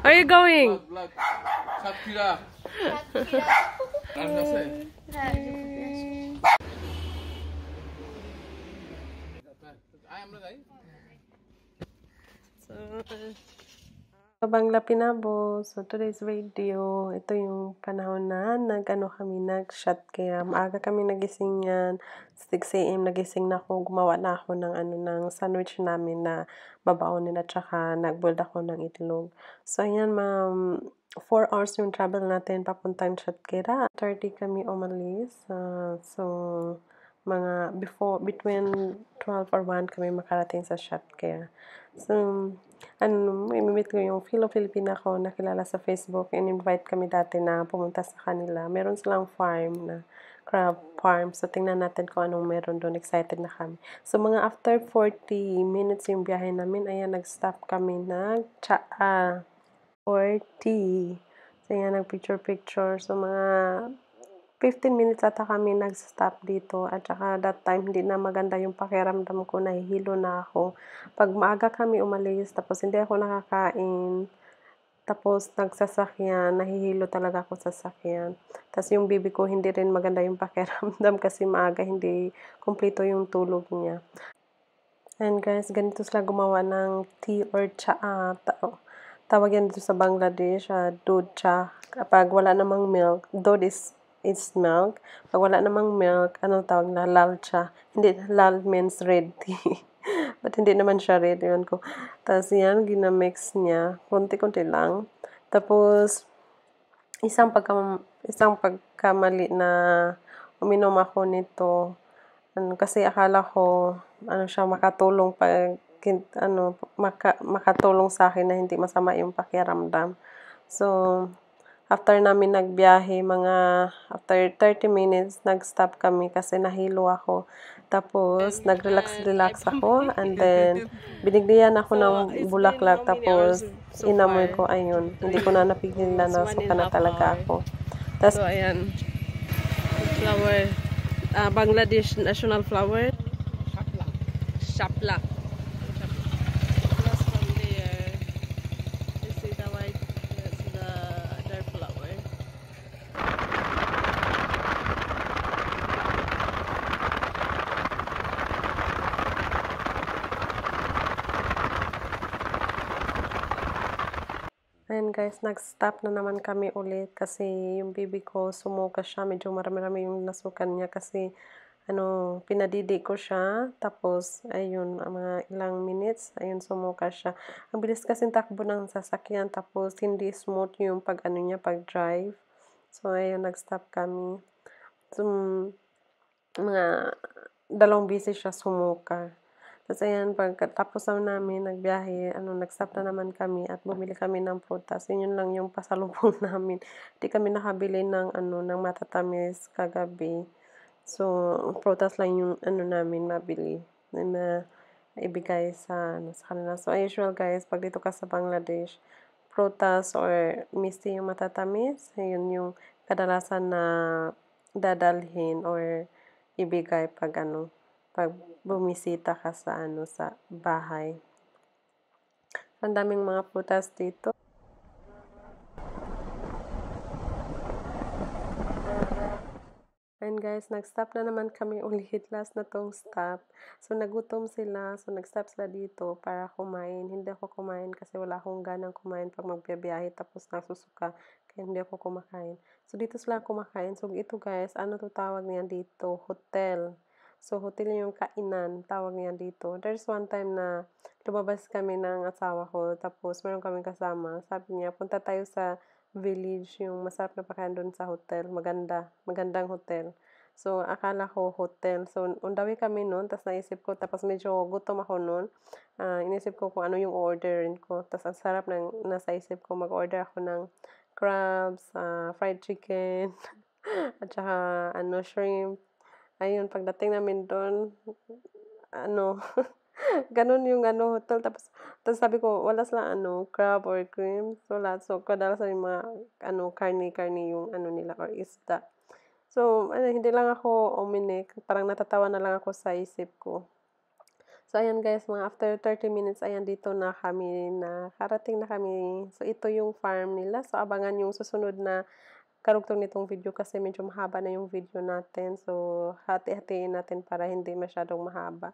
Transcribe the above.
Are you going? Shakira. Bangla Pinabo. So, today's video, ito yung panahon na nag-shot kaya maaga kami nagising yan. 6 AM nagising na ako, gumawa na ako ng sandwich namin na babaonin at saka nag-boiled ako ng itlog. So, ayan ma'am, 4 hours yung travel natin papuntang Chatkira. 30 kami umalis. So, between 12 or 1 kami makarating sa Chatkira. So, i-meet ko yung Filipina ko nakilala sa Facebook. In-invite kami dati na pumunta sa kanila. Meron silang farm na crab farm. So, tingnan natin kung anong meron doon. Excited na kami. So, mga after 40 minutes yung biyahe namin, ayan, nag-stop kami for tea. So, ayan, nag-picture-picture. So, mga 15 minutes ata kami nag-stop dito at saka that time hindi na maganda yung pakiramdam ko, nahihilo na ako. Pag maaga kami umalis tapos hindi ako nakakain, tapos nagsasakyan, nahihilo talaga ako sa sakyan. Tapos yung bibi ko hindi rin maganda yung pakiramdam kasi maaga hindi kumpleto yung tulog niya. And guys, ganito sila gumawa ng tea or cha. Tawag yan dito sa Bangladesh, doodh cha. Kapag wala namang milk, doodh is milk. Pag wala namang milk, anong tawag na? Lal cha. Hindi, lal means red tea. But hindi naman siya red, yun ko. Tapos yan, ginamix niya. Konti-konti lang. Tapos, isang pagkamali na uminom ako nito. Kasi akala ko, siya makatulong makatulong sa akin na hindi masama yung pakiramdam. So, after namin nagbiyahe, after 30 minutes, nag-stop kami kasi nahilo ako. Tapos, nag-relax ako and then, binigyan ako ng bulaklak tapos, inamoy ko, ayun. Hindi ko na napigilan na suka na talaga ako. So, ayan. Flower. Bangladesh national flower. Shapla. Plus from there, you see the white, that's the other flower. Ayan guys, nag-stop na naman kami ulit kasi yung bibi ko sumuka siya. Medyo marami-rami yung nasukan niya kasi pinadidi ko siya. Tapos, ayun, mga ilang minutes, ayun, sumuka siya. Ang bilis kasi takbo ng sasakyan tapos hindi smooth yung pag-drive. So, ayun, nag-stop kami. So, mga 2 beses siya sumuka. Tapos ayan, pagkatapos namin nagbiyahe, nag-stop na naman kami at bumili kami ng prutas. Yun lang yung pasalubong namin. Hindi kami nakabili ng matatamis kagabi. So, prutas lang yung namin mabili na ibigay sa kanila. So, as usual guys, pag dito ka sa Bangladesh, prutas or misti yung matatamis, yun yung kadalasan na dadalhin or ibigay pag bumisita ka sa sa bahay. Ang daming mga prutas dito. And guys, nag-stop na naman kami ulit. Last na tong stop. So, nagutom sila. So, nag-stop sila dito para kumain. Hindi ako kumain kasi wala akong ganang kumain pag magbiyahe tapos nasusuka. Kaya hindi ako kumakain. So, dito sila kumakain. So, ito guys, to tawag niya dito? Hotel. So, hotel yung kainan. Tawag niya dito. There's one time na lumabas kami ng asawa ko. Tapos, meron kaming kasama. Sabi niya, punta tayo sa village, yung masarap na pakain doon sa hotel. Magandang hotel. So, akala ko hotel. So, undawi kami noon, tapos naisip ko, tapos medyo gutom ako noon. Inisip ko kung ano yung orderin ko. Tapos, ang sarap nasa isip ko, mag-order ako ng crabs, fried chicken, at saka, shrimp. Ayun, pagdating namin doon, ganun yung hotel. Tapos sabi ko, wala silang crab or cream. So, So, kadalasan yung mga, karne yung nila or isda. So, hindi lang ako uminik. Parang natatawa na lang ako sa isip ko. So, ayan guys, mga after 30 minutes, ayan dito na kami, nakarating na kami. So, ito yung farm nila. So, abangan yung susunod na karugtong nitong video kasi medyo mahaba na yung video natin. So, hati-hatiin natin para hindi masyadong mahaba.